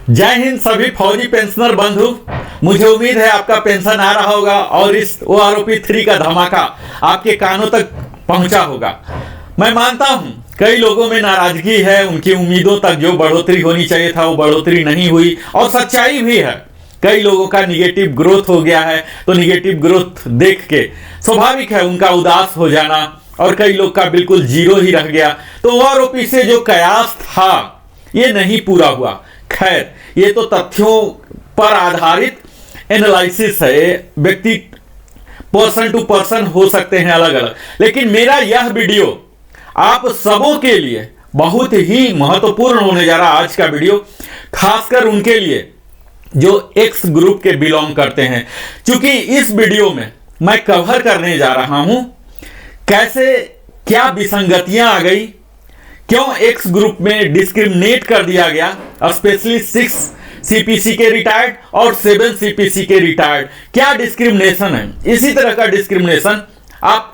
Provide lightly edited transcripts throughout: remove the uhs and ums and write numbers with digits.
जय हिंद सभी फौजी पेंशनर बंधु। मुझे उम्मीद है आपका पेंशन आ रहा होगा और इस OROP 3 का धमाका आपके कानों तक पहुंचा होगा। मैं मानता हूं कई लोगों में नाराजगी है, उनकी उम्मीदों तक जो बढ़ोतरी होनी चाहिए था वो बढ़ोतरी नहीं हुई, और सच्चाई भी है कई लोगों का निगेटिव ग्रोथ हो गया है। तो निगेटिव ग्रोथ देख के स्वाभाविक है उनका उदास हो जाना, और कई लोग का बिल्कुल जीरो ही रह गया। तो OROP से जो कयास था ये नहीं पूरा हुआ। खैर, ये तो तथ्यों पर आधारित एनालिसिस है, व्यक्ति पर्सन टू पर्सन हो सकते हैं अलग अलग, लेकिन मेरा यह वीडियो आप सबों के लिए बहुत ही महत्वपूर्ण होने जा रहा है। आज का वीडियो खासकर उनके लिए जो X ग्रुप के बिलोंग करते हैं, क्योंकि इस वीडियो में मैं कवर करने जा रहा हूं कैसे क्या विसंगतियां आ गई, क्यों X ग्रुप में डिस्क्रिमिनेट कर दिया गया, स्पेशली 6 CPC के रिटायर्ड और 7 CPC के रिटायर्ड। क्या डिस्क्रिमिनेशन है? इसी तरह का डिस्क्रिमिनेशन आप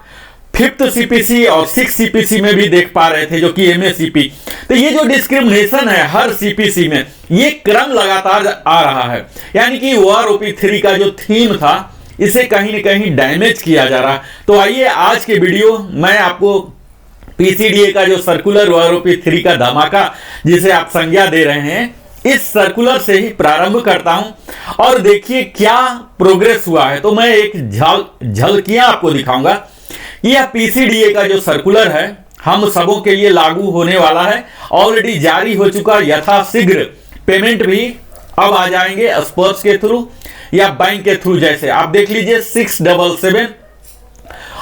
5th CPC और 6 CPC में भी देख पा रहे थे, जो कि MACP। तो ये जो डिस्क्रिमिनेशन है हर CPC में, ये क्रम लगातार आ रहा है। यानी कि OROP 3 का जो थीम था इसे कहीं न कहीं डैमेज किया जा रहा है। तो आइए आज के वीडियो मैं आपको PCDA का जो सर्कुलर OROP 3 का धमाका जिसे आप संज्ञा दे रहे हैं, इस सर्कुलर से ही प्रारंभ करता हूं और देखिए क्या प्रोग्रेस हुआ है। तो मैं एक झलकियां आपको दिखाऊंगा। यह PCDA का जो सर्कुलर है हम सबों के लिए लागू होने वाला है, ऑलरेडी जारी हो चुका, यथाशीघ्र पेमेंट भी अब आ जाएंगे स्पर्श के थ्रू या बैंक के थ्रू। जैसे आप देख लीजिए 677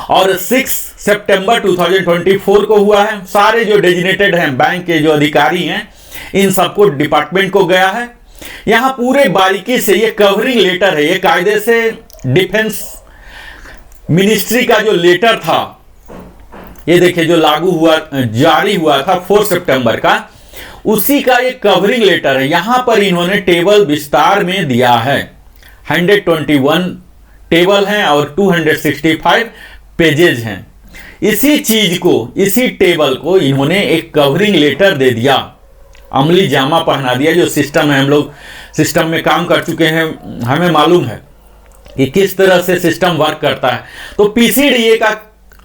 और 6 सितंबर 2024 को हुआ है। सारे जो डेजिग्नेटेड हैं बैंक के जो अधिकारी हैं इन सबको डिपार्टमेंट को गया है। यहां पूरे बारीकी से ये कवरिंग लेटर है, ये कायदे से डिफेंस मिनिस्ट्री का जो लेटर था, ये देखिए जो लागू हुआ, जारी हुआ था 4 सितंबर का, उसी का ये कवरिंग लेटर है। यहां पर इन्होंने टेबल विस्तार में दिया है। 121 टेबल हैं और 265 पेजेज हैं। इसी चीज को, इसी टेबल को इन्होंने एक कवरिंग लेटर दे दिया, अमली जामा पहना दिया। जो सिस्टम है, हम लोग सिस्टम में काम कर चुके हैं, हमें मालूम है कि किस तरह से सिस्टम वर्क करता है। तो PCDA का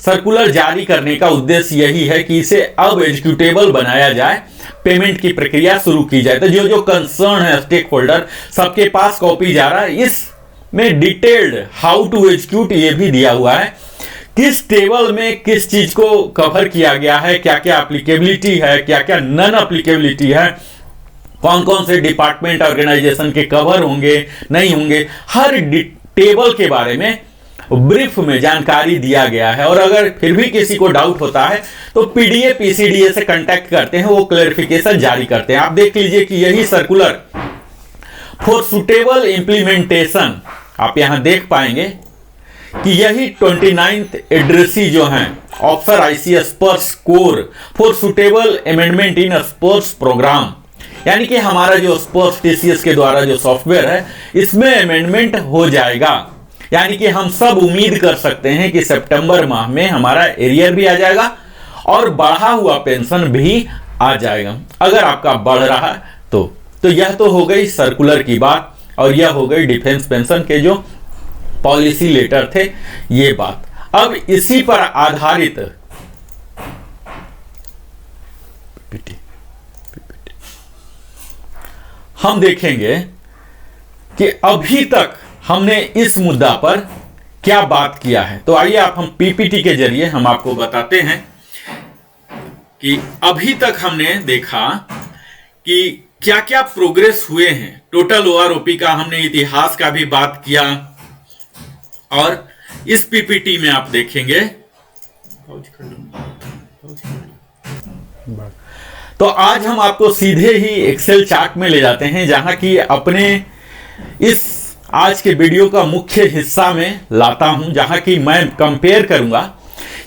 सर्कुलर जारी करने का उद्देश्य यही है कि इसे अब एग्जीक्यूटेबल बनाया जाए, पेमेंट की प्रक्रिया शुरू की जाए। तो जो जो कंसर्न है स्टेक होल्डर, सबके पास कॉपी जा रहा है। इसमें डिटेल्ड हाउ टू एग्जीक्यूट ये भी दिया हुआ है, किस टेबल में किस चीज को कवर किया गया है, क्या क्या एप्लीकेबिलिटी है, क्या क्या नॉन एप्लीकेबिलिटी है, कौन कौन से डिपार्टमेंट ऑर्गेनाइजेशन के कवर होंगे नहीं होंगे, हर टेबल के बारे में ब्रीफ में जानकारी दिया गया है। और अगर फिर भी किसी को डाउट होता है तो PCDA से कांटेक्ट करते हैं, वो क्लैरिफिकेशन जारी करते हैं। आप देख लीजिए कि यही सर्कुलर फॉर सुटेबल इंप्लीमेंटेशन, आप यहां देख पाएंगे कि यही 29th एड्रेसी जो हैं ऑफिसर IC स्पर्श core for suitable amendment in स्पर्श प्रोग्राम, यानी कि हमारा जो स्पर्श TCS के द्वारा जो सॉफ्टवेयर है इसमें अमेंडमेंट हो जाएगा। यानी कि हम सब उम्मीद कर सकते हैं कि सितंबर माह में हमारा एरियर भी आ जाएगा और बढ़ा हुआ पेंशन भी आ जाएगा, अगर आपका बढ़ रहा है तो यह तो हो गई सर्कुलर की बात, और यह हो गई डिफेंस पेंशन के जो पॉलिसी लेटर थे ये बात। अब इसी पर आधारित हम देखेंगे कि अभी तक हमने इस मुद्दा पर क्या बात किया है। तो आइए आप हम PPT के जरिए हम आपको बताते हैं कि अभी तक हमने देखा कि क्या क्या प्रोग्रेस हुए हैं। टोटल OROP का हमने इतिहास का भी बात किया, और इस PPT में आप देखेंगे तो आज हम आपको सीधे ही एक्सेल चार्ट में ले जाते हैं, जहां की अपने इस आज के वीडियो का मुख्य हिस्सा में लाता हूं, जहां की मैं कंपेयर करूंगा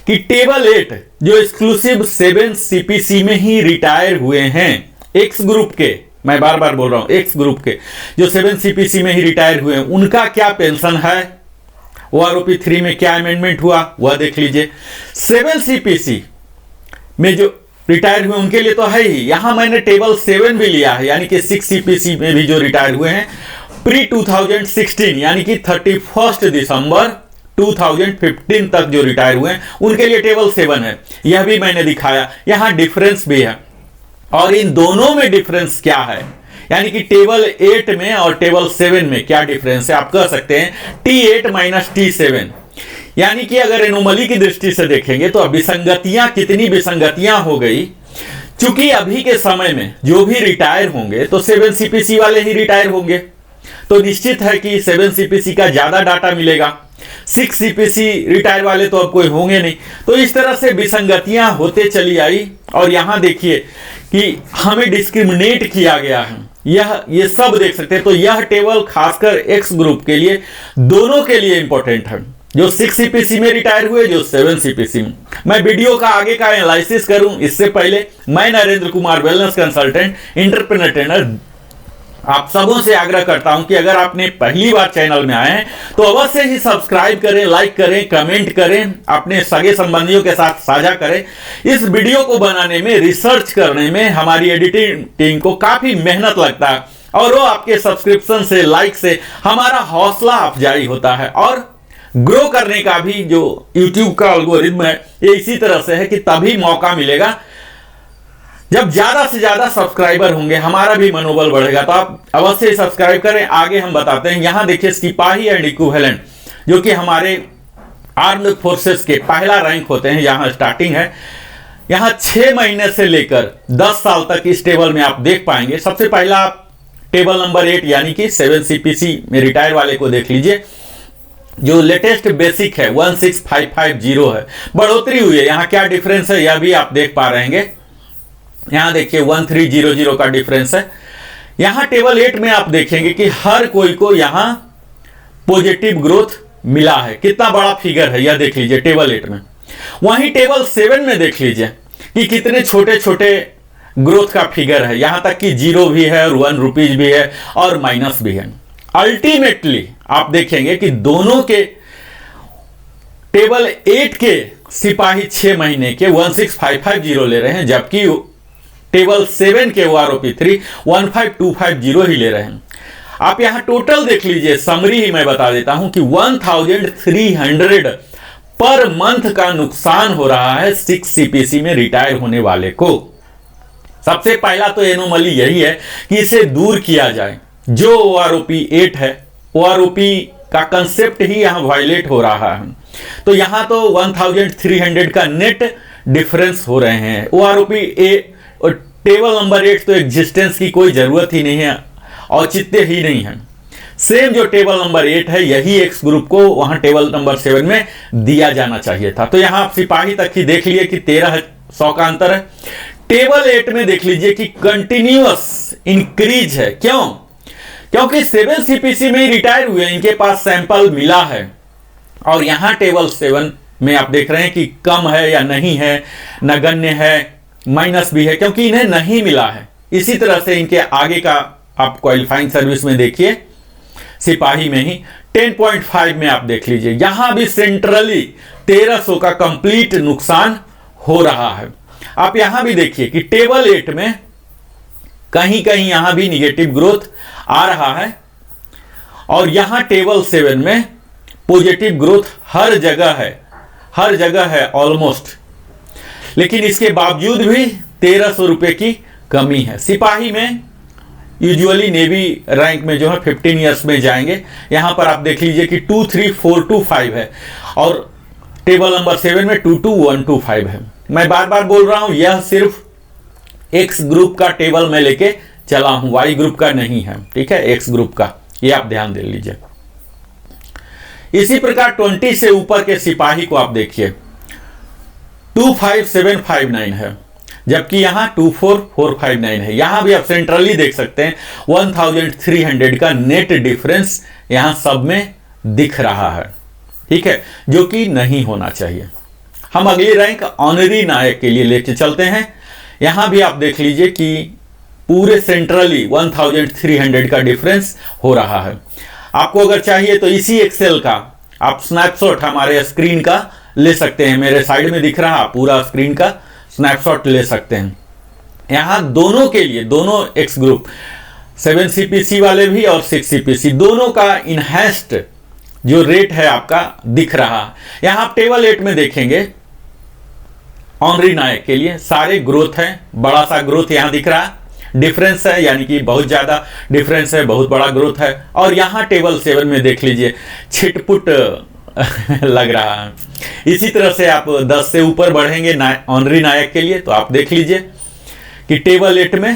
कि टेबल 8 जो एक्सक्लूसिव 7 CPC में ही रिटायर हुए हैं, X ग्रुप के, मैं बार बार बोल रहा हूं X ग्रुप के जो 7 CPC में ही रिटायर हुए हैं, उनका क्या पेंशन है, OROP 3 में क्या अमेंडमेंट हुआ वह देख लीजिए। 7 CPC में जो रिटायर हुए उनके लिए तो है ही। यहां मैंने टेबल 7 भी लिया है, यानी कि 6 सीपीसी में भी जो रिटायर हुए हैं प्री 2016 यानी कि 31 दिसंबर 2015 तक जो रिटायर हुए हैं उनके लिए टेबल 7 है। यह भी मैंने दिखाया। यहां डिफरेंस भी है, और इन दोनों में डिफरेंस क्या है, यानी कि टेबल 8 में और टेबल 7 में क्या डिफरेंस है। आप कह सकते हैं T8 माइनस T7, यानी कि अगर एनोमली की दृष्टि से देखेंगे तो विसंगतियां, कितनी विसंगतियां हो गई। चूंकि अभी के समय में जो भी रिटायर होंगे तो 7 सीपीसी वाले ही रिटायर होंगे, तो निश्चित है कि 7 सीपीसी का ज्यादा डाटा मिलेगा। 6 सीपीसी रिटायर वाले तो अब कोई होंगे नहीं। तो इस तरह से विसंगतियां होते चली आई, और यहां देखिए कि हमें डिस्क्रिमिनेट किया गया है। ये सब देख सकते हैं। तो यह टेबल खासकर एक्स ग्रुप के लिए, दोनों के लिए इंपॉर्टेंट है, जो 6 सीपीसी में रिटायर हुए, जो 7 सीपीसी में। मैं वीडियो का आगे का एनालिसिस करूं इससे पहले मैं Narendra Kumar, wellness consultant, entrepreneur trainer, आप सबों से आग्रह करता हूं कि अगर आपने पहली बार चैनल में आए हैं तो अवश्य ही सब्सक्राइब करें, लाइक करें, कमेंट करें, अपने सगे संबंधियों के साथ साझा करें। इस वीडियो को बनाने में, रिसर्च करने में हमारी एडिटिंग टीम को काफी मेहनत लगता है, और वो आपके सब्सक्रिप्शन से, लाइक से हमारा हौसला अफजाई होता है। और ग्रो करने का भी जो YouTube का एल्गोरिथम है ये इसी तरह से है कि तभी मौका मिलेगा जब ज्यादा से ज्यादा सब्सक्राइबर होंगे, हमारा भी मनोबल बढ़ेगा। तो आप अवश्य सब्सक्राइब करें। आगे हम बताते हैं। यहां देखिए सिपाही एंड इक्विवेलेंट, जो कि हमारे आर्म्ड फोर्सेस के पहला रैंक होते हैं, यहां स्टार्टिंग है। यहां 6 महीने से लेकर 10 साल तक इस टेबल में आप देख पाएंगे। सबसे पहला आप टेबल नंबर 8 यानी कि 7 सीपीसी में रिटायर वाले को देख लीजिए। जो लेटेस्ट बेसिक है 16550 है, बढ़ोतरी हुई है। यहां क्या डिफरेंस है यह भी आप देख पा रहे हैं। यहां देखिए 1300 का डिफरेंस है। यहां टेबल 8 में आप देखेंगे कि हर कोई को यहां पॉजिटिव ग्रोथ मिला है। कितना बड़ा फिगर है यह देख लीजिए टेबल 8 में। वहीं टेबल 7 में देख लीजिए कि कितने छोटे छोटे ग्रोथ का फिगर है। यहां तक कि 0 भी है और 1 रुपीज भी है और माइनस भी है। अल्टीमेटली आप देखेंगे कि दोनों के टेबल 8 के सिपाही 6 महीने के 16550 ले रहे हैं, जबकि टेबल 7 के OROP 3 15250 ही ले रहे हैं। आप यहां टोटल देख लीजिए, समरी ही मैं बता देता हूं कि 1300 पर मंथ का नुकसान हो रहा है 6 सीपीसी में रिटायर होने वाले को। सबसे पहला तो एनोमली यही है कि इसे दूर किया जाए। जो OROP 8 है, OROP का कंसेप्ट ही यहां वायलेट हो रहा है। तो यहां तो 1300 का नेट डिफरेंस हो रहे हैं। OROP 8 और टेबल नंबर 8 तो एग्जिस्टेंस की कोई जरूरत ही नहीं है, औचित्य ही नहीं है। सेम जो टेबल नंबर 8 है यही एक्स ग्रुप को वहां टेबल नंबर 7 में दिया जाना चाहिए था। तो यहां आप सिपाही तक ही देख लिए कि 1300 का अंतर है। टेबल 8 में देख लीजिए कि कंटिन्यूअस इंक्रीज है। क्यों? क्योंकि 7 सीपीसी में रिटायर हुए, इनके पास सैंपल मिला है। और यहां टेबल 7 में आप देख रहे हैं कि कम है या नहीं है, नगण्य है, माइनस भी है, क्योंकि इन्हें नहीं मिला है। इसी तरह से इनके आगे का आप क्वालिफाइंग सर्विस में देखिए, सिपाही में ही 10.5 में आप देख लीजिए, यहां भी सेंट्रली 1300 का कंप्लीट नुकसान हो रहा है। आप यहां भी देखिए कि टेबल 8 में कहीं कहीं यहां भी निगेटिव ग्रोथ आ रहा है, और यहां टेबल 7 में पॉजिटिव ग्रोथ हर जगह है ऑलमोस्ट। लेकिन इसके बावजूद भी 1300 रुपए की कमी है। सिपाही में यूजुअली नेवी रैंक में जो है 15 ईयर्स में जाएंगे। यहां पर आप देख लीजिए कि 23425 है, और टेबल नंबर 7 में 22125 है। मैं बार बार बोल रहा हूं, यह सिर्फ एक्स ग्रुप का टेबल में लेके चला हूं, वाई ग्रुप का नहीं है। ठीक है, एक्स ग्रुप का, ये आप ध्यान दे लीजिए। इसी प्रकार 20 से ऊपर के सिपाही को आप देखिए 25759 है, जबकि यहां 24459 है। यहां भी आप सेंट्रली देख सकते हैं 1300 का नेट डिफरेंस यहां सब में दिख रहा है। ठीक है, जो कि नहीं होना चाहिए। हम अगली रैंक ऑनरी नायक के लिए लेके चलते हैं। यहां भी आप देख लीजिए कि पूरे सेंट्रली 1300 का डिफरेंस हो रहा है। आपको अगर चाहिए तो इसी एक्सेल का आप स्नैपशॉट हमारे स्क्रीन का ले सकते हैं। मेरे साइड में दिख रहा, पूरा स्क्रीन का स्नैपशॉट ले सकते हैं। यहाँ दोनों के लिए, दोनों एक्स ग्रुप 7CPC वाले भी और 6CPC दोनों का इनहैंस्ड जो रेट है आपका दिख रहा है। यहाँ आप टेबल 8 में देखेंगे ऑनरी नायक के लिए सारे ग्रोथ है, बड़ा सा ग्रोथ यहाँ दिख रहा है, डिफरेंस है यानी कि बहुत ज़्यादा डिफरेंस है, बहुत बड़ा ग्रोथ है। और यहाँ टेबल 7 में देख लीजिए छिटपुट लग रहा है। इसी तरह से आप 10 से ऊपर बढ़ेंगे ऑनरी नायक के लिए तो आप देख लीजिए कि टेबल 8 में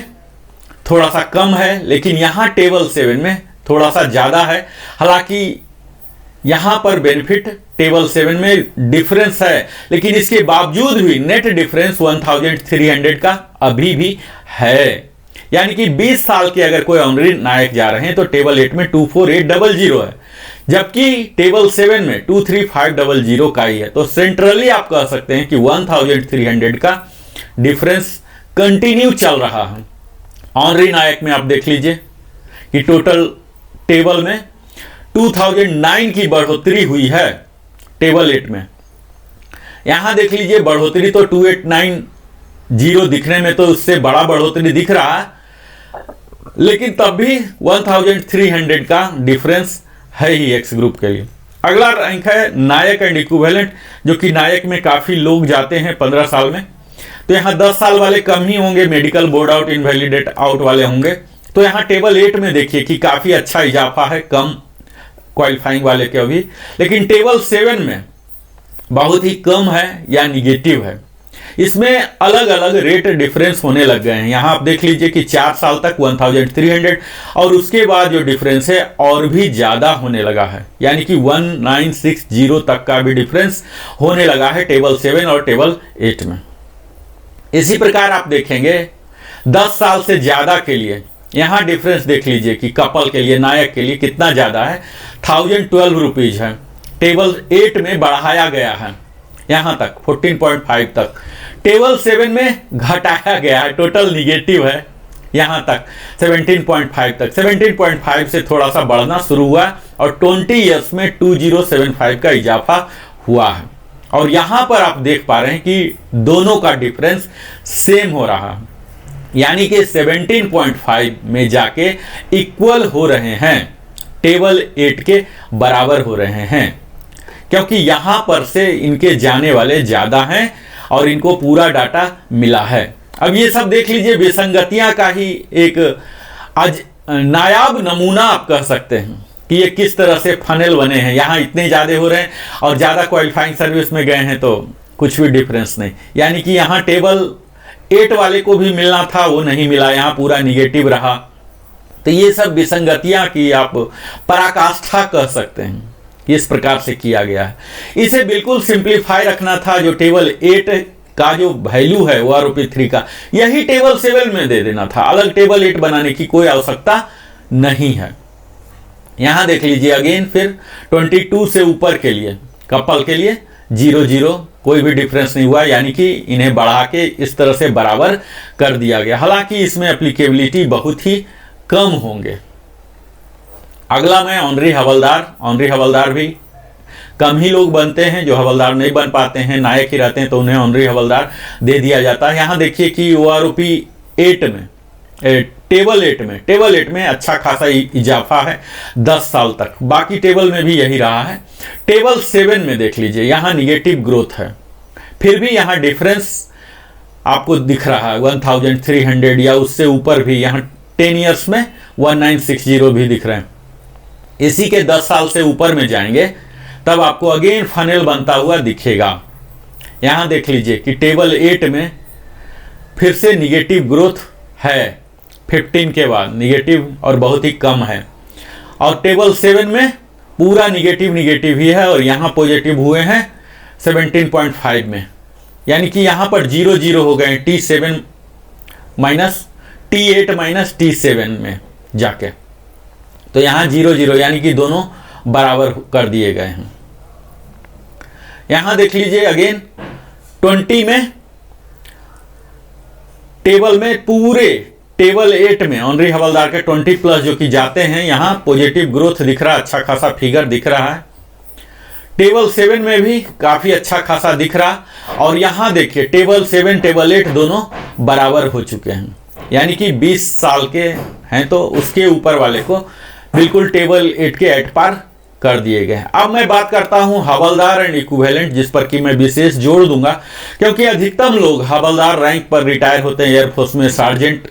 थोड़ा सा कम है, लेकिन यहाँ टेबल 7 में थोड़ा सा ज़्यादा है। हालांकि यहाँ पर बेनिफिट टेबल 7 में डिफरेंस है, लेकिन इसके बावजूद भी नेट डिफरेंस 1300 का अभी भी है। यानी कि 20 साल के अगर कोई ऑनरी नायक जा रहे हैं तो टेबल 8 में 24800 है, जबकि टेबल 7 में 23500 का ही है। तो सेंट्रली आप कह सकते हैं कि 1300 का डिफरेंस कंटिन्यू चल रहा है। ऑनरी नायक में आप देख लीजिए कि टोटल टेबल में 2009 की बढ़ोतरी हुई है टेबल 8 में। यहां देख लीजिए बढ़ोतरी तो 2890 दिखने में तो उससे बड़ा बढ़ोतरी दिख रहा है, लेकिन तब भी 1300 का डिफरेंस है ही एक्स ग्रुप के लिए। अगला रैंक है नायक एंड इक्विवेलेंट, जो कि नायक में काफी लोग जाते हैं 15 साल में, तो यहाँ 10 साल वाले कम ही होंगे, medical board out invalidate out वाले होंगे। तो यहाँ टेबल 8 में देखिए कि काफी अच्छा इजाफा है कम क्वालिफाइंग वाले के अभी, लेकिन टेबल 7 में बहुत ही कम है या निगेटिव है। इसमें अलग अलग रेट डिफरेंस होने लग गए हैं। यहाँ आप देख लीजिए कि 4 साल तक 1300 और उसके बाद जो डिफरेंस है और भी ज़्यादा होने लगा है, यानी कि 1960 तक का भी डिफरेंस होने लगा है टेबल 7 और टेबल 8 में। इसी प्रकार आप देखेंगे 10 साल से ज़्यादा के लिए यहाँ डिफरेंस देख लीजिए कि कपल के लिए, नायक के लिए कितना ज़्यादा है, 1012 रुपीज़ है। टेबल 8 में बढ़ाया गया है यहाँ तक 14.5 तक, टेबल 7 में घटाया गया है, टोटल निगेटिव है यहाँ तक 17.5 तक। 17.5 से थोड़ा सा बढ़ना शुरू हुआ और 20 ईयर्स में 2075 का इजाफा हुआ है। और यहाँ पर आप देख पा रहे हैं कि दोनों का डिफरेंस सेम हो रहा है, यानी कि 17.5 में जाके इक्वल हो रहे हैं, टेबल 8 के बराबर हो रहे हैं, क्योंकि यहां पर से इनके जाने वाले ज्यादा हैं और इनको पूरा डाटा मिला है। अब ये सब देख लीजिए विसंगतियां का ही एक आज नायाब नमूना आप कह सकते हैं कि ये किस तरह से फनेल बने हैं। यहाँ इतने ज़्यादा हो रहे हैं और ज़्यादा क्वालिफाइंग सर्विस में गए हैं तो कुछ भी डिफरेंस नहीं, यानी कि यहाँ टेबल 8 वाले को भी मिलना था वो नहीं मिला, यहाँ पूरा निगेटिव रहा। तो ये सब विसंगतियाँ की आप पराकाष्ठा कह सकते हैं, इस प्रकार से किया गया है। इसे बिल्कुल सिंप्लीफाई रखना था, जो टेबल 8 का जो वैल्यू है OROP3 का, यही टेबल 7 में दे देना था, अलग टेबल 8 बनाने की कोई आवश्यकता नहीं है। यहाँ देख लीजिए अगेन फिर 22 से ऊपर के लिए कपल के लिए 0 कोई भी डिफरेंस नहीं हुआ, यानी कि इन्हें बढ़ा के इस तरह से बराबर कर दिया गया। हालांकि इसमें एप्लीकेबिलिटी बहुत ही कम होंगे। अगला में ऑनरी हवलदार भी कम ही लोग बनते हैं, जो हवलदार नहीं बन पाते हैं, नायक ही रहते हैं, तो उन्हें ऑनरी हवलदार दे दिया जाता है। यहाँ देखिए कि OROP 8 में टेबल 8 में अच्छा खासा इजाफा है 10 साल तक, बाकी टेबल में भी यही रहा है। टेबल 7 में देख लीजिए यहाँ निगेटिव ग्रोथ है, फिर भी यहाँ डिफरेंस आपको दिख रहा है 1300 या उससे ऊपर भी। यहाँ 10 ईयर्स में 1960 भी दिख रहे हैं। इसी के 10 साल से ऊपर में जाएंगे तब आपको अगेन फनेल बनता हुआ दिखेगा। यहाँ देख लीजिए कि टेबल 8 में फिर से निगेटिव ग्रोथ है, 15 के बाद निगेटिव और बहुत ही कम है, और टेबल 7 में पूरा निगेटिव ही है और यहाँ पॉजिटिव हुए हैं 17.5 में, यानी कि यहाँ पर 0 हो गए T7 minus T8 minus T7 में जाके, तो यहाँ 0 यानी कि दोनों बराबर कर दिए गए हैं। यहाँ देख लीजिए अगेन 20 में टेबल में पूरे टेबल 8 में ऑनरी हवलदार के 20 प्लस जो कि जाते हैं, यहाँ पॉजिटिव ग्रोथ दिख रहा है, अच्छा खासा फिगर दिख रहा है। टेबल 7 में भी काफी अच्छा खासा दिख रहा। और यहां देखिए टेबल 7 टेबल 8 दोनों बराबर हो चुके हैं, यानी कि 20 साल के हैं तो उसके ऊपर वाले को बिल्कुल टेबल 8 के एट पार कर दिए गए हैं। अब मैं बात करता हूं हवलदार एंड इक्विवेलेंट, जिस पर कि मैं विशेष जोड़ दूंगा, क्योंकि अधिकतम लोग हवलदार रैंक पर रिटायर होते हैं, एयरफोर्स में सार्जेंट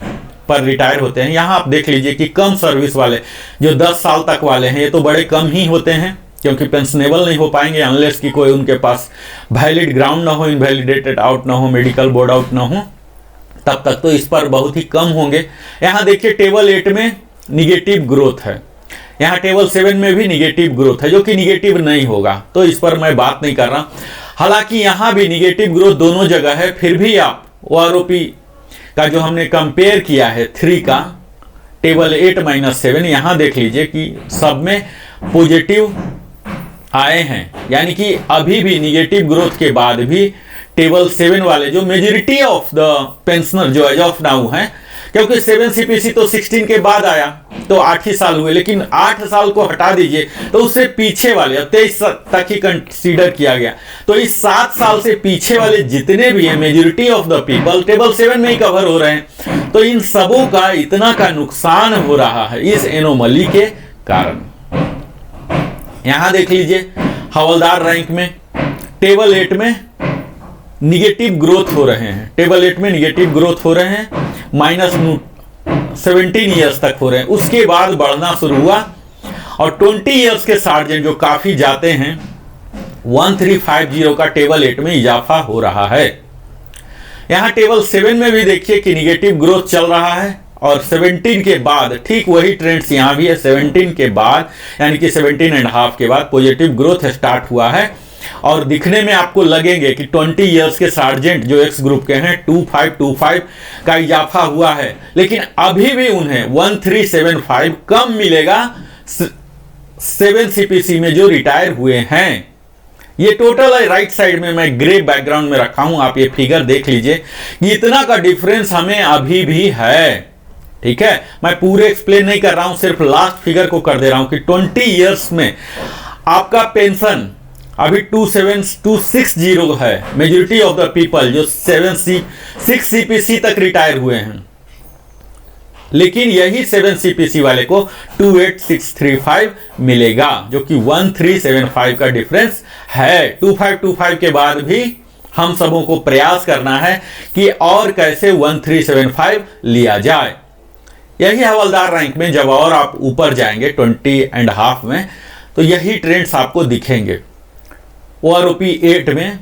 पर रिटायर होते हैं। यहां आप देख लीजिए कि कम सर्विस वाले जो 10 साल तक वाले हैं, ये तो बड़े कम ही होते हैं, क्योंकि पेंशनेबल नहीं हो पाएंगे अनलेस कि कोई उनके पास वैलिड ग्राउंड ना हो, इनवैलिडेटेड आउट ना हो, मेडिकल बोर्ड आउट ना हो, तब तक तो इस पर बहुत ही कम होंगे। यहां देखिए टेबल 8 में निगेटिव ग्रोथ है, यहां टेबल 7 में भी निगेटिव ग्रोथ है, जो कि निगेटिव नहीं होगा, तो इस पर मैं बात नहीं कर रहा। हालांकि यहां भी निगेटिव ग्रोथ दोनों जगह है, फिर भी आप OROP का जो हमने कंपेयर किया है 3 का टेबल 8-7, यहां देख लीजिए कि सब में पॉजिटिव आए हैं, यानी कि अभी भी निगेटिव ग्रोथ के बाद भी टेबल 7 वाले जो मेजॉरिटी ऑफ द पेंशनर जो एज ऑफ नाउ हैं, क्योंकि 7 CPC तो 16 के बाद आया तो 8 ही साल हुए, लेकिन 8 साल को हटा दीजिए तो उससे पीछे वाले 23 तक ही कंसीडर किया गया, तो इस 7 साल से पीछे वाले जितने भी हैं majority of the people table 7 में ही कवर हो रहे हैं। तो इन सबों का इतना का नुकसान हो रहा है इस एनोमली के कारण। यहां देख लीजिए हवलदार रैंक में टेबल 8 में निगेटिव ग्रोथ हो रहे हैं, टेबल 8 में निगेटिव ग्रोथ हो रहे हैं, -17 ईयर्स तक हो रहे हैं, उसके बाद बढ़ना शुरू हुआ और 20 ईयर्स के सार्जेंट जो काफी जाते हैं 1350 का टेबल 8 में इजाफा हो रहा है। यहां टेबल 7 में भी देखिए कि निगेटिव ग्रोथ चल रहा है और 17 के बाद ठीक वही ट्रेंड्स यहां भी है, 17 के बाद यानी कि 17.5 के बाद पॉजिटिव ग्रोथ स्टार्ट हुआ है और दिखने में आपको लगेंगे कि 20 इयर्स के सार्जेंट जो एक्स ग्रुप के हैं 2525 का इजाफा हुआ है, लेकिन अभी भी उन्हें 1375 कम मिलेगा 7 CPC में जो रिटायर हुए हैं। ये टोटल है, राइट साइड में मैं ग्रे बैकग्राउंड में रखा हूं, आप ये फिगर देख लीजिए कि इतना का डिफरेंस हमें अभी भी है। ठीक है, मैं पूरे एक्सप्लेन नहीं कर रहा हूं, सिर्फ लास्ट फिगर को कर दे रहा हूं कि 20 इयर्स में आपका पेंशन अभी 2760 है, मेजॉरिटी ऑफ द पीपल जो 6 CPC तक रिटायर हुए हैं, लेकिन यही 7 CPC वाले को 28635 मिलेगा, जो कि 1375 का डिफरेंस है। 2525 के बाद भी हम सबों को प्रयास करना है कि और कैसे 1375 लिया जाए। यही हवलदार रैंक में जब और आप ऊपर जाएंगे 20.5 में तो यही ट्रेंड्स आपको दिखेंगे। OROP 8 में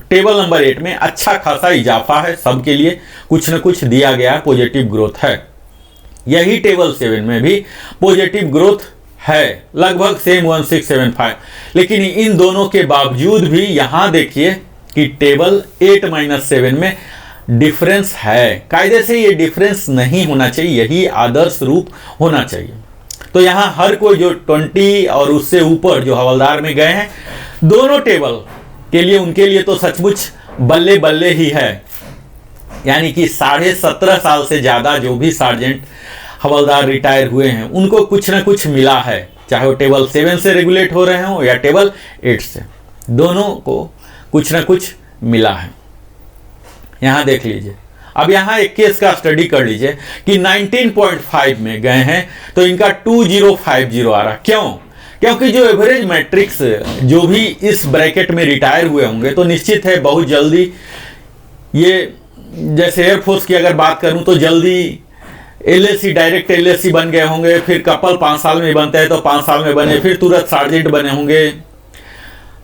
टेबल नंबर 8 में अच्छा खासा इजाफा है, सबके लिए कुछ न कुछ दिया गया, पॉजिटिव ग्रोथ है। यही टेबल 7 में भी पॉजिटिव ग्रोथ है, लगभग सेम 1675, लेकिन इन दोनों के बावजूद भी यहां देखिए कि टेबल 8-7 में डिफरेंस है। कायदे से ये डिफरेंस नहीं होना चाहिए, यही आदर्श रूप होना चाहिए। तो यहां हर कोई जो 20 और उससे ऊपर जो हवलदार में गए हैं, दोनों टेबल के लिए उनके लिए तो सचमुच बल्ले बल्ले ही है, यानी कि 17.5 साल से ज्यादा जो भी सार्जेंट हवलदार रिटायर हुए हैं उनको कुछ ना कुछ मिला है, चाहे वो टेबल 7 से रेगुलेट हो रहे हो या टेबल 8 से, दोनों को कुछ ना कुछ मिला है। यहां देख लीजिए, अब यहां एक केस का स्टडी कर लीजिए कि 19.5 में गए हैं तो इनका 2050 आ रहा। क्यों? क्योंकि जो एवरेज मैट्रिक्स जो भी इस ब्रैकेट में रिटायर हुए होंगे तो निश्चित है बहुत जल्दी, ये जैसे एयरफोर्स की अगर बात करूं तो जल्दी LAC डायरेक्ट LAC बन गए होंगे, फिर कपल 5 साल में बनते हैं तो 5 साल में बने, फिर तुरंत सार्जेंट बने होंगे।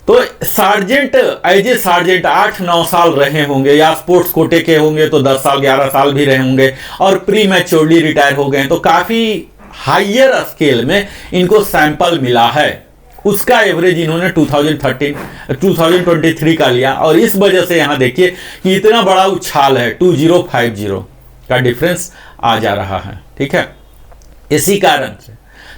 तो सार्जेंट एज ए सार्जेंट 8-9 साल रहे होंगे, या स्पोर्ट्स कोटे के होंगे तो 10 साल 11 साल भी रहे होंगे, और प्री मैच्योरली रिटायर हो गए, तो काफी हाइयर स्केल में इनको सैंपल मिला है। उसका एवरेज इन्होंने 2023 का लिया और इस वजह से यहां देखिए कि इतना बड़ा उछाल है, 2050 का डिफरेंस आ जा रहा है। ठीक है, इसी कारण से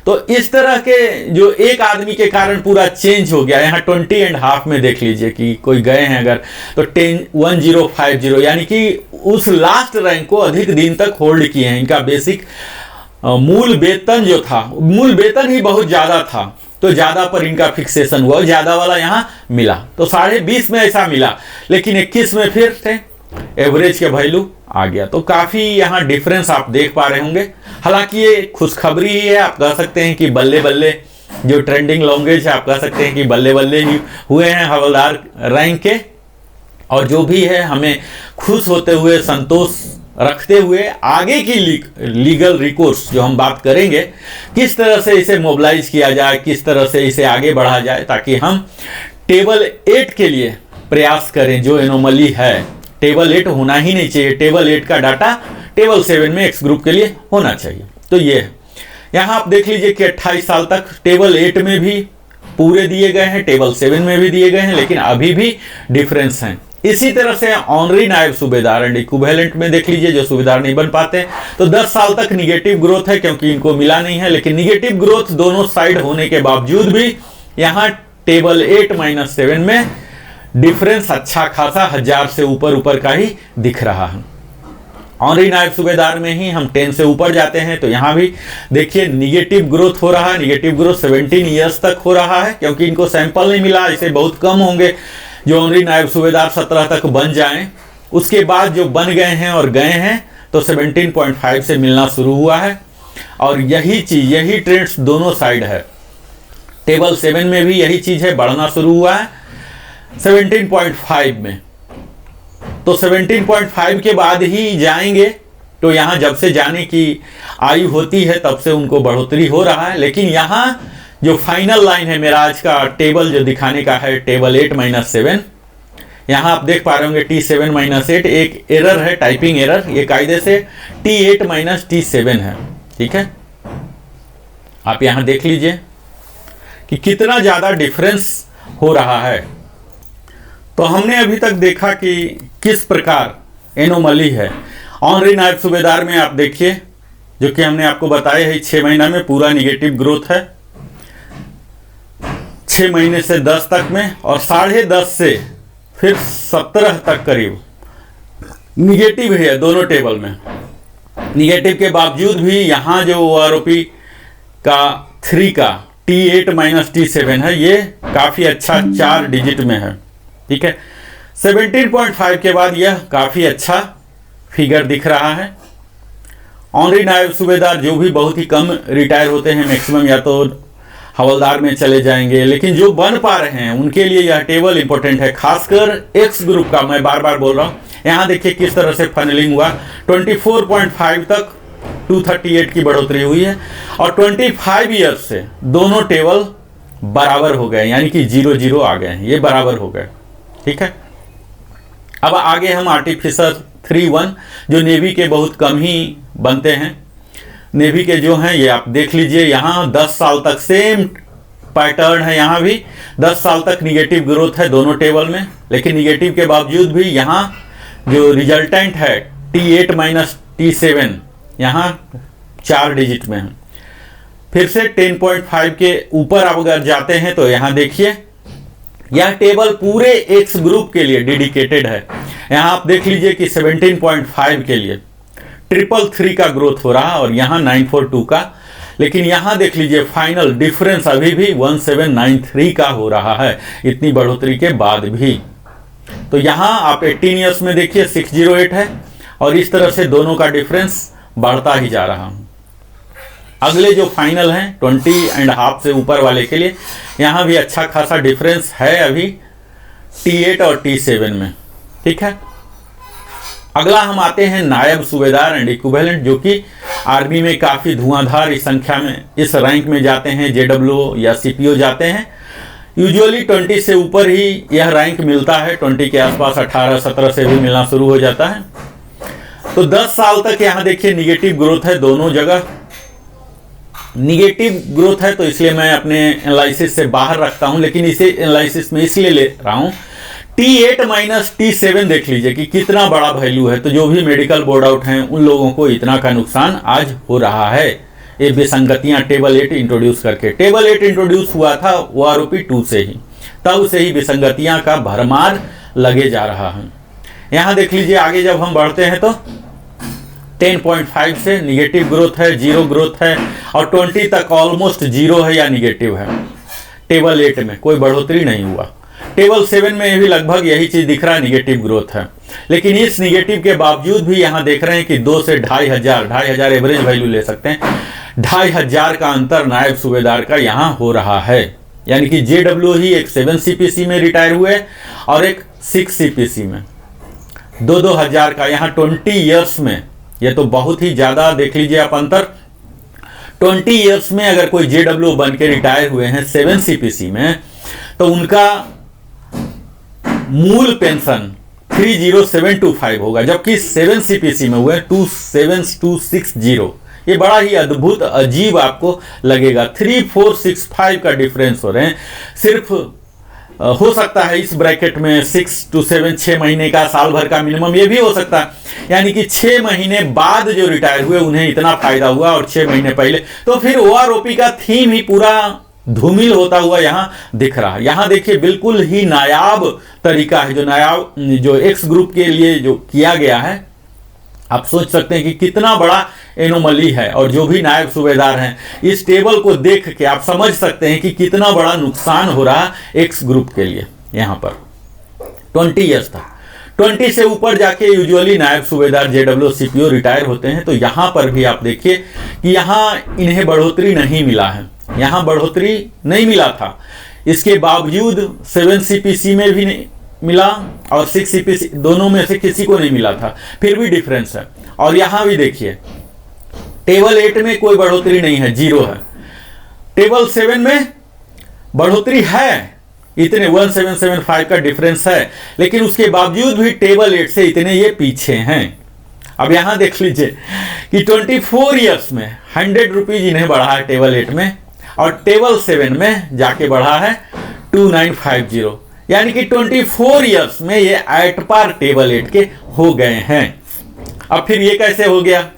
तो इस तरह के जो एक आदमी के कारण पूरा चेंज हो गया। यहाँ 20.5 में देख लीजिए कि कोई गए हैं अगर तो 1050 यानी कि उस लास्ट रैंक को अधिक दिन तक होल्ड किए हैं। इनका बेसिक मूल वेतन जो था, मूल वेतन ही बहुत ज्यादा था, तो ज़्यादा पर इनका फिक्सेशन हुआ, ज़्यादा वाला यहाँ मिला, तो 20.5 में ऐसा मिला, लेकिन 21 में फिर से एवरेज के वैल्यू आ गया। तो काफ़ी यहाँ डिफरेंस आप देख पा रहे होंगे। हालांकि ये खुशखबरी ही है, आप कह सकते हैं कि बल्ले बल्ले जो ट्रेंडिंग लैंग्वेज है, आप कह सकते हैं कि बल्ले बल्ले ही हुए हैं हवलदार रैंक के। और जो भी है हमें खुश होते हुए, संतोष रखते हुए आगे की लीगल रिकोर्स जो हम बात करेंगे, किस तरह से इसे मोबिलाइज किया जाए, किस तरह से इसे आगे बढ़ा जाए, ताकि हम टेबल 8 के लिए प्रयास करें। जो एनोमली है टेबल 8 होना ही नहीं चाहिए, टेबल 8 का डाटा टेबल 7 में एक्स ग्रुप के लिए होना चाहिए। तो ये है, यहाँ आप देख लीजिए कि 28 साल तक टेबल 8 में भी पूरे दिए गए हैं, टेबल 7 में भी दिए गए हैं, लेकिन अभी भी डिफरेंस हैं। इसी तरह से ऑनरी नायब सूबेदार एंड इक्विवेलेंट में देख लीजिए, जो सूबेदार नहीं बन पाते तो 10 साल तक निगेटिव ग्रोथ है, क्योंकि इनको मिला नहीं है। लेकिन निगेटिव ग्रोथ दोनों साइड होने के बावजूद भी यहाँ टेबल 8-7 में डिफरेंस अच्छा खासा 1000 से ऊपर का ही दिख रहा है। ऑनरी नायब सूबेदार में ही हम 10 से ऊपर जाते हैं, तो यहाँ भी देखिए निगेटिव ग्रोथ हो रहा है। निगेटिव ग्रोथ 17 ईयर्स तक हो रहा है, क्योंकि इनको सैंपल नहीं मिला। इसे बहुत कम होंगे जो ऑनरी नायब सूबेदार 17 तक बन जाएं। उसके बाद जो बन गए हैं और गए हैं तो 17.5 से मिलना शुरू हुआ है। और यही चीज, यही ट्रेंड्स दोनों साइड है। टेबल 7 में भी यही चीज है, बढ़ना शुरू हुआ है 17.5 में। तो 17.5 के बाद ही जाएंगे, तो यहाँ जब से जाने की आयु होती है तब से उनको बढ़ोतरी हो रहा है। लेकिन यहाँ जो फाइनल लाइन है मेरा आज का टेबल जो दिखाने का है, टेबल 8-7, यहाँ आप देख पा रहे होंगे T7-8 एक एरर है, टाइपिंग एरर। ये कायदे से T8-T7 है, ठीक है। आप यहाँ देख लीजिए कि कितना ज़्यादा डिफरेंस हो रहा है। तो हमने अभी तक देखा कि किस प्रकार एनोमली है। ऑनरी नायब सूबेदार में आप देखिए, जो कि हमने आपको बताया है 6 महीना में पूरा निगेटिव ग्रोथ है, 6 महीने से 10 तक में, और 10.5 से फिर 17 तक करीब निगेटिव है दोनों टेबल में। निगेटिव के बावजूद भी यहाँ जो OROP का 3 का T8-T7 है, ये काफ़ी अच्छा 4 डिजिट में है, ठीक है। 17.5 के बाद यह काफ़ी अच्छा फिगर दिख रहा है। ऑनरी नायब सूबेदार जो भी बहुत ही कम रिटायर होते हैं, मैक्सिमम या तो हवलदार में चले जाएंगे, लेकिन जो बन पा रहे हैं उनके लिए यह टेबल इंपॉर्टेंट है, खासकर एक्स ग्रुप का। मैं बार बार बोल रहा हूँ, यहाँ देखिए किस तरह से फनलिंग हुआ। 24.5 तक 238 की बढ़ोतरी हुई है, और 25 ईयर्स से दोनों टेबल बराबर हो गए, यानी कि 0-0 आ गए हैं, ये बराबर हो गए, ठीक है। अब आगे हम आर्टिफिशियल 3-1 जो नेवी के बहुत कम ही बनते हैं, नेवी के जो हैं ये आप देख लीजिए। यहाँ 10 साल तक सेम पैटर्न है, यहाँ भी 10 साल तक निगेटिव ग्रोथ है दोनों टेबल में। लेकिन निगेटिव के बावजूद भी यहाँ जो रिजल्टेंट है T8-T7 यहाँ 4 डिजिट में है। फिर से 10.5 के ऊपर आप अगर जाते हैं तो यहाँ देखिए यह टेबल पूरे एक्स ग्रुप के लिए डेडिकेटेड है। यहाँ आप देख लीजिए कि 17.5 के लिए 333 का ग्रोथ हो रहा, और यहाँ 942 का। लेकिन यहाँ देख लीजिए फाइनल डिफरेंस अभी भी 1793 का हो रहा है, इतनी बढ़ोतरी के बाद भी। तो यहाँ आप 18 ईयर्स में देखिए 608 है, और इस तरह से दोनों का डिफरेंस बढ़ता ही जा रहा है। अगले जो फाइनल हैं 20.5 से ऊपर वाले के लिए यहाँ भी अच्छा खासा डिफरेंस है अभी T8 और T7 में, ठीक है। अगला हम आते हैं नायब सूबेदार एंड इक्विवेलेंट, जो कि आर्मी में काफ़ी धुआंधार इस संख्या में इस रैंक में जाते हैं, JWO या CPO जाते हैं। यूजुअली 20 से ऊपर ही यह रैंक मिलता है, 20 के आसपास 18-17 से भी मिलना शुरू हो जाता है। तो 10 साल तक यहाँ देखिए निगेटिव ग्रोथ है, दोनों जगह निगेटिव ग्रोथ है, तो इसलिए मैं अपने एनालिसिस से बाहर रखता हूं। लेकिन इसे एनालिसिस में इसलिए ले रहा हूं, T8-T7 देख लीजिए कि कितना बड़ा वैल्यू है। तो जो भी मेडिकल बोर्ड आउट हैं उन लोगों को इतना का नुकसान आज हो रहा है, ये विसंगतियां टेबल 8 इंट्रोड्यूस करके। टेबल 8 इंट्रोड्यूस हुआ था OROP 2 से ही, तब से ही विसंगतियां का भरमार लगे जा रहा है। यहाँ देख लीजिए आगे जब हम बढ़ते हैं तो 10.5 से निगेटिव ग्रोथ है, 0 ग्रोथ है, और 20 तक ऑलमोस्ट 0 है या निगेटिव है। टेबल 8 में कोई बढ़ोतरी नहीं हुआ। टेबल 7 में भी लगभग यही चीज दिख रहा है, निगेटिव ग्रोथ है। लेकिन इस निगेटिव के बावजूद भी यहां देख रहे हैं कि 2 से 2500 एवरेज वैल्यू ले सकते हैं, 2500 का अंतर नायब सूबेदार का यहां हो रहा है। यानी कि JW ही एक 7 CPC में रिटायर हुए और एक 6 CPC में, 2-2000 का यहाँ 20 ईयर्स में। ये तो बहुत ही ज्यादा देख लीजिए आप अंतर। 20 ईयर्स में अगर कोई JW बन के रिटायर हुए हैं 7 CPC में, तो उनका मूल पेंशन 30725 होगा, जबकि 7 CPC में हुए 27260। ये बड़ा ही अद्भुत अजीब आपको लगेगा, 3465 का डिफरेंस हो रहे हैं। सिर्फ हो सकता है इस ब्रैकेट में 6 to 7 6 महीने का, साल भर का मिनिमम, ये भी हो सकता है। यानी कि 6 महीने बाद जो रिटायर हुए उन्हें इतना फायदा हुआ और 6 महीने पहले, तो फिर OROP का थीम ही पूरा धूमिल होता हुआ यहां दिख रहा है। यहां देखिए बिल्कुल ही नायाब तरीका है जो एक्स ग्रुप के लिए जो किया गया है। आप सोच सकते हैं कि कितना बड़ा एनोमली है, और जो भी नायब सूबेदार हैं इस टेबल को देख के आप समझ सकते हैं कि कितना बड़ा नुकसान हो रहा है एक्स ग्रुप के लिए। यहां पर 20 ईयर्स था, 20 से ऊपर जाके यूजुअली नायब सूबेदार JW CPO रिटायर होते हैं। तो यहां पर भी आप देखिए कि यहां इन्हें बढ़ोतरी नहीं मिला है, यहां बढ़ोतरी नहीं मिला था। इसके बावजूद 7 CPC में भी नहीं मिला और 6 CPC, दोनों में से किसी को नहीं मिला था, फिर भी डिफरेंस है। और यहां भी देखिए टेबल 8 में कोई बढ़ोतरी नहीं है, 0 है। टेबल 7 में बढ़ोतरी है, इतने 1775 का डिफरेंस है, लेकिन उसके बावजूद भी टेबल 8 से इतने ये पीछे हैं। अब यहां देख लीजिए कि 24 ईयर्स में 100 रुपीज इन्हें बढ़ा है टेबल 8 में, और टेबल 7 में जाके बढ़ा है 2950। यानी कि 24 ईयर्स में ये एट पार टेबल 8 के हो गए हैं। अब फिर ये कैसे हो गया?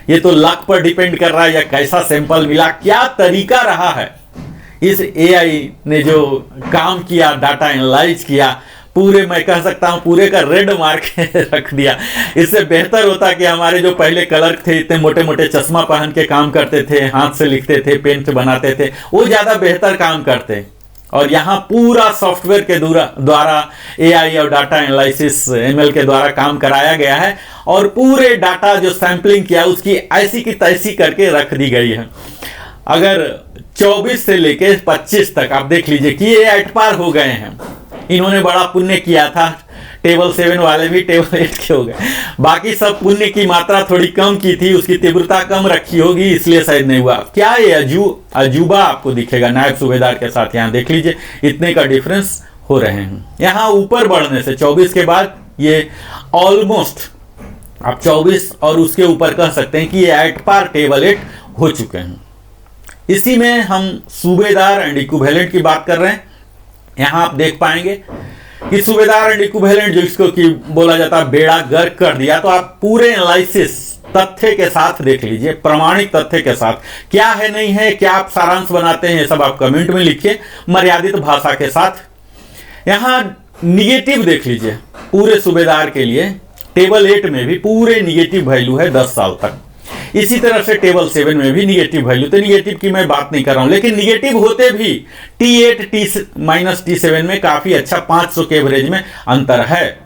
ये तो लक पर डिपेंड कर रहा है, या कैसा सैंपल मिला, क्या तरीका रहा है इस AI ने जो काम किया, डाटा एनालाइज किया, पूरे मैं कह सकता हूं पूरे का रेड मार्क रख दिया। इससे बेहतर होता कि हमारे जो पहले क्लर्क थे, इतने मोटे मोटे चश्मा पहन के काम करते थे, हाथ से लिखते थे, पेन से बनाते थे, वो ज्यादा बेहतर काम करते। और यहाँ पूरा सॉफ्टवेयर के द्वारा AI और डाटा एनालिसिस ML के द्वारा काम कराया गया है, और पूरे डाटा जो सैंपलिंग किया उसकी ऐसी की तैसी करके रख दी गई है। अगर 24 से लेके 25 तक आप देख लीजिए कि ये एट पार हो गए हैं। इन्होंने बड़ा पुण्य किया था, टेबल 7 वाले भी टेबल 8 के हो गए। बाकी सब पुण्य की मात्रा थोड़ी कम की थी, उसकी तीव्रता कम रखी होगी, इसलिए शायद नहीं हुआ। क्या ये अजूबा आपको दिखेगा नायब सूबेदार के साथ। यहाँ देख लीजिए इतने का डिफरेंस हो रहे हैं। यहाँ ऊपर बढ़ने से 24 के बाद ये ऑलमोस्ट आप 24 और उसके ऊपर कह सकते हैं कि ये एट पार टेबल 8 हो चुके हैं। इसी में हम सूबेदार एंड इक्विवेलेंट की बात कर रहे हैं। यहाँ आप देख पाएंगे कि सूबेदार एंड इक्विवेलेंट जो इसको कि बोला जाता है बेड़ा गर्क कर दिया। तो आप पूरे एनालिसिस तथ्य के साथ देख लीजिए, प्रमाणिक तथ्य के साथ, क्या है नहीं है, क्या आप सारांश बनाते हैं, ये सब आप कमेंट में लिखिए मर्यादित भाषा के साथ। यहाँ निगेटिव देख लीजिए पूरे सूबेदार के लिए, टेबल 8 में भी पूरे निगेटिव वैल्यू है 10 साल तक। इसी तरह से टेबल 7 में भी निगेटिव वैल्यू, तो निगेटिव की मैं बात नहीं कर रहा हूं, लेकिन निगेटिव होते भी T8 T-7 में काफी अच्छा 500 के एवरेज में अंतर है।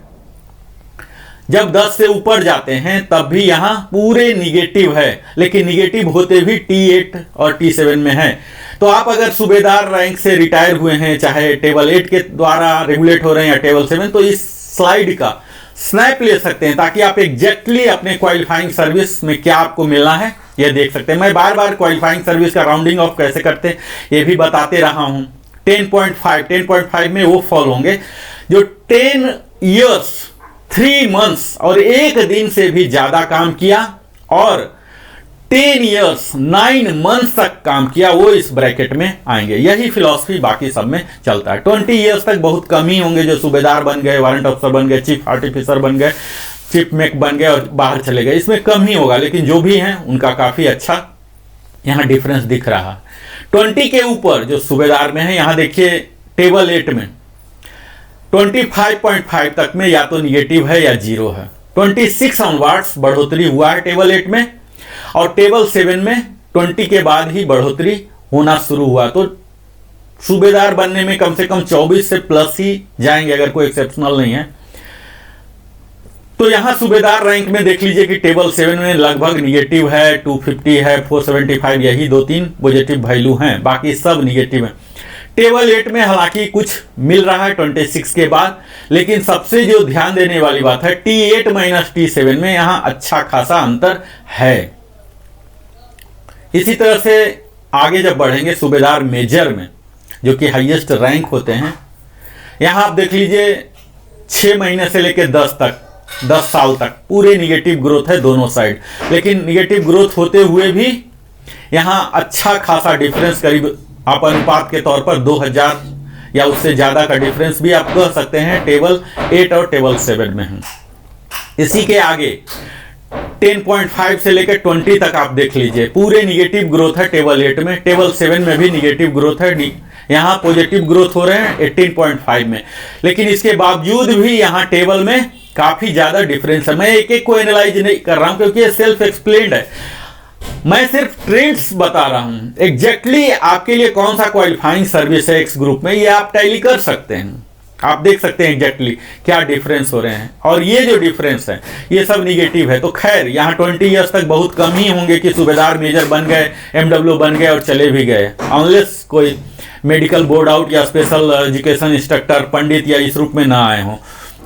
जब 10 से ऊपर जाते हैं तब भी यहां पूरे निगेटिव है, लेकिन निगेटिव होते भी T8 और T7 में है। तो आप अगर सूबेदार रैंक से रिटायर हुए हैं, चाहे टेबल 8 के द्वारा रेगुलेट हो रहे हैं या टेबल 7, तो इस स्लाइड का स्नैप ले सकते हैं ताकि आप एग्जैक्टली अपने क्वालिफाइंग सर्विस में क्या आपको मिलना है यह देख सकते हैं। मैं बार बार क्वालिफाइंग सर्विस का राउंडिंग ऑफ कैसे करते हैं ये भी बताते रहा हूं। 10.5 में वो फॉल होंगे जो 10 ईयर्स 3 मंथ्स और 1 दिन से भी ज्यादा काम किया, और 10 ईयर्स 9 मंथ्स तक काम किया, वो इस ब्रैकेट में आएंगे। यही फिलॉसफी बाकी सब में चलता है। 20 ईयर्स तक बहुत कम ही होंगे जो सूबेदार बन गए, वारंट ऑफिसर बन गए, चीफ आर्टिफिसर बन गए, चीफ मेक बन गए और बाहर चले गए, इसमें कम ही होगा। लेकिन जो भी हैं उनका काफी अच्छा यहाँ डिफरेंस दिख रहा है। 20 के ऊपर जो सूबेदार में है, यहाँ देखिए टेबल 8 में 25.5 तक में या तो निगेटिव है या 0 है। 26 ऑनवर्ड्स बढ़ोतरी हुआ है टेबल 8 में, और टेबल 7 में 20 के बाद ही बढ़ोतरी होना शुरू हुआ। तो सूबेदार बनने में कम से कम 24 से प्लस ही जाएंगे अगर कोई एक्सेप्शनल नहीं है। तो यहां सूबेदार रैंक में देख लीजिए कि टेबल 7 में लगभग निगेटिव है, 250 है, 475, यही 2-3 पॉजिटिव वैल्यू हैं, बाकी सब निगेटिव है। टेबल 8 में हालांकि कुछ मिल रहा है 26 के बाद, लेकिन सबसे जो ध्यान देने वाली बात है T8 माइनस T7 में यहां अच्छा खासा अंतर है। इसी तरह से आगे जब बढ़ेंगे सूबेदार मेजर में, जो कि हाईएस्ट रैंक होते हैं, यहां आप देख लीजिए 6 महीने से लेकर 10 साल तक पूरे निगेटिव ग्रोथ है दोनों साइड। लेकिन निगेटिव ग्रोथ होते हुए भी यहां अच्छा खासा डिफरेंस, करीब आप अनुपात के तौर पर 2000 या उससे ज्यादा का डिफरेंस भी आप कह सकते हैं टेबल 8 और टेबल 7 में है। इसी के आगे 10.5 से लेकर 20 तक आप देख लीजिए पूरे निगेटिव ग्रोथ है टेबल 8 में। टेबल 7 में भी निगेटिव ग्रोथ है, यहाँ पॉजिटिव ग्रोथ हो रहे हैं 18.5 में। लेकिन इसके बावजूद भी यहाँ टेबल में काफी ज्यादा डिफरेंस है। मैं एक एक को एनालाइज नहीं कर रहा हूं क्योंकि ये सेल्फ एक्सप्लेन्ड है, मैं सिर्फ ट्रेंड्स बता रहा हूं। एग्जैक्टली आपके लिए कौन सा क्वालिफाइंग सर्विस है एक्स ग्रुप में, ये आप टैली कर सकते हैं, आप देख सकते हैं एग्जैक्टली क्या डिफरेंस हो रहे हैं। और ये जो डिफरेंस है ये सब निगेटिव है। तो खैर यहाँ 20 ईयर्स तक बहुत कम ही होंगे कि सूबेदार मेजर बन गए, MW बन गए और चले भी गए, अनलेस कोई मेडिकल बोर्ड आउट या स्पेशल एजुकेशन इंस्ट्रक्टर पंडित या इस रूप में ना आए हों।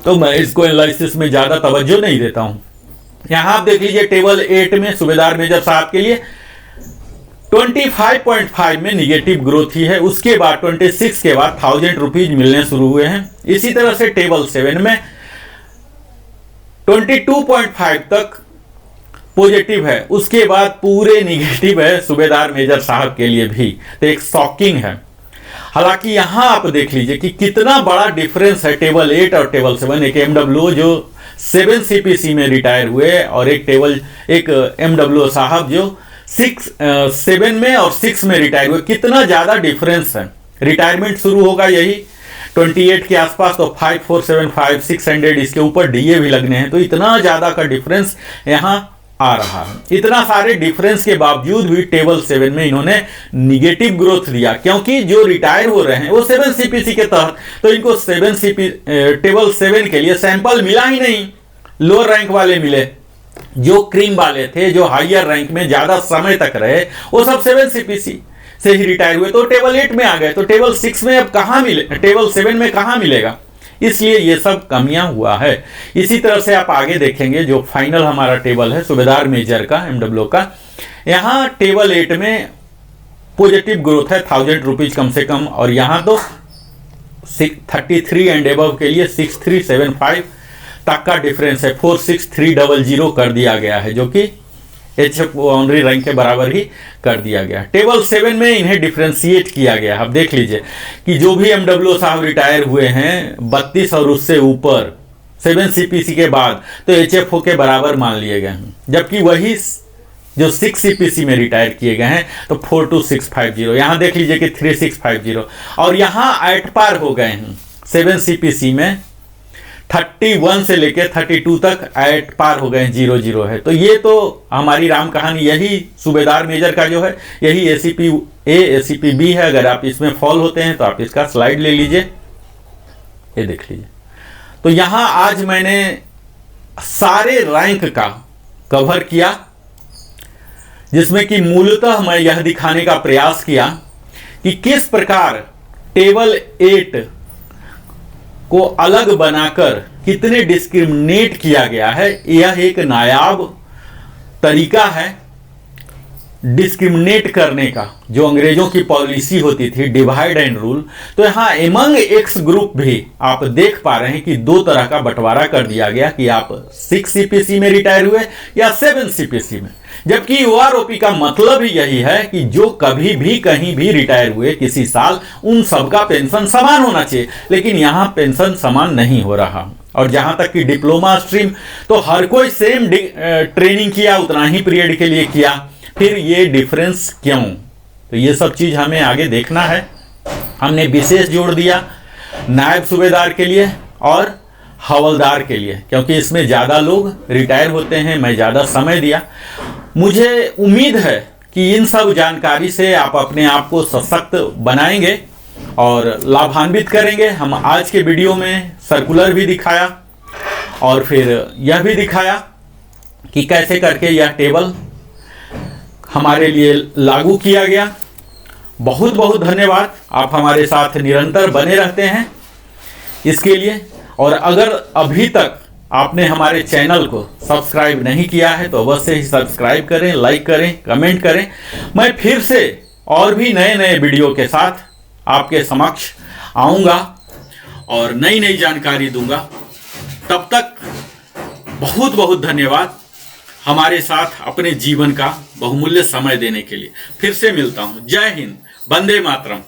तो मैं इसको एनालिसिस में ज्यादा तवज्जो नहीं देता हूं। यहां आप देख लीजिए टेबल 8 में सूबेदार मेजर साहब के लिए 25.5 में निगेटिव ग्रोथ ही है। उसके बाद 26 के बाद 1000 रुपीज मिलने शुरू हुए हैं। इसी तरह से टेबल 7 में 22.5 तक पॉजिटिव है, उसके बाद पूरे निगेटिव है सूबेदार मेजर साहब के लिए भी। तो एक शॉकिंग है। हालांकि यहां आप देख लीजिए कि कितना बड़ा डिफरेंस है टेबल 8 और टेबल 7। एक MW जो 7 CPC में रिटायर हुए और एक MW साहब जो 7 में और 6 में रिटायर हुए। कितना ज्यादा डिफरेंस है। रिटायरमेंट शुरू होगा यही 28 के आसपास, तो 5475 600 इसके ऊपर DA भी लगने हैं। तो इतना ज्यादा का डिफरेंस यहां आ रहा है। इतना सारे डिफरेंस के बावजूद भी टेबल 7 में इन्होंने निगेटिव ग्रोथ दिया, क्योंकि जो रिटायर हो रहे हैं वो 7 CPC के तहत, तो इनको टेबल 7 के लिए सैंपल मिला ही नहीं। लोअर रैंक वाले मिले, जो क्रीम वाले थे, जो हायर रैंक में ज्यादा समय तक रहे, वो सब 7 CPC से ही रिटायर हुए, तो टेबल 8 में आ गए। तो टेबल 6 में अब कहां मिले, टेबल 7 में कहां मिलेगा। इसलिए ये सब कमियां हुआ है। इसी तरह से आप आगे देखेंगे जो फाइनल हमारा टेबल है सूबेदार मेजर का, MW का, यहां टेबल 8 में पॉजिटिव ग्रोथ है 1000 रुपीज कम से कम। और यहां तो 33 एंड एबव के लिए 6375 तक का डिफरेंस है, 46300 कर दिया गया है, जो कि HF बाउंड्री रैंक के बराबर ही कर दिया गया। टेबल 7 में इन्हें डिफ्रेंशिएट किया गया। अब देख लीजिए कि जो भी MW साहब रिटायर हुए हैं 32 और उससे ऊपर 7 CPC के बाद, तो HFO के बराबर मान लिए गए हैं। जबकि वही जो 6 CPC में रिटायर किए गए हैं तो 42650, यहां देख लीजिए कि 3650, और यहां एट पार हो गए हैं 7 CPC में 31 से लेकर 32 तक एट पार हो गए, 00 है। तो ये तो हमारी राम कहानी, यही सूबेदार मेजर का जो है यही ACP A ACP B है। अगर आप इसमें फॉल होते हैं तो आप इसका स्लाइड ले लीजिए, ये देख लीजिए। तो यहां आज मैंने सारे रैंक का कवर किया, जिसमें कि मूलतः मैं यह दिखाने का प्रयास किया कि किस प्रकार टेबल 8 को अलग बनाकर कितने डिस्क्रिमिनेट किया गया है। यह एक नायाब तरीका है डिस्क्रिमिनेट करने का, जो अंग्रेजों की पॉलिसी होती थी डिवाइड एंड रूल। तो यहां एमंग एक्स ग्रुप भी आप देख पा रहे हैं कि 2 तरह का बंटवारा कर दिया गया कि आप 6 CPC में रिटायर हुए या 7 CPC में। जबकि OROP का मतलब ही यही है कि जो कभी भी कहीं भी रिटायर हुए किसी साल, उन सबका पेंशन समान होना चाहिए। लेकिन यहां पेंशन समान नहीं हो रहा। और जहां तक कि डिप्लोमा स्ट्रीम, तो हर कोई सेम ट्रेनिंग किया, उतना ही पीरियड के लिए किया, फिर ये डिफरेंस क्यों। तो ये सब चीज हमें आगे देखना है। हमने विशेष जोड़ दिया नायब सूबेदार के लिए और हवलदार के लिए, क्योंकि इसमें ज्यादा लोग रिटायर होते हैं, मैं ज्यादा समय दिया। मुझे उम्मीद है कि इन सब जानकारी से आप अपने आप को सशक्त बनाएंगे और लाभान्वित करेंगे। हम आज के वीडियो में सर्कुलर भी दिखाया और फिर यह भी दिखाया कि कैसे करके यह टेबल हमारे लिए लागू किया गया। बहुत बहुत धन्यवाद, आप हमारे साथ निरंतर बने रहते हैं इसके लिए। और अगर अभी तक आपने हमारे चैनल को सब्सक्राइब नहीं किया है तो अवश्य ही सब्सक्राइब करें, लाइक करें, कमेंट करें। मैं फिर से और भी नए नए वीडियो के साथ आपके समक्ष आऊँगा और नई नई जानकारी दूंगा। तब तक बहुत बहुत धन्यवाद हमारे साथ अपने जीवन का बहुमूल्य समय देने के लिए। फिर से मिलता हूँ। जय हिंद, वंदे मातरम।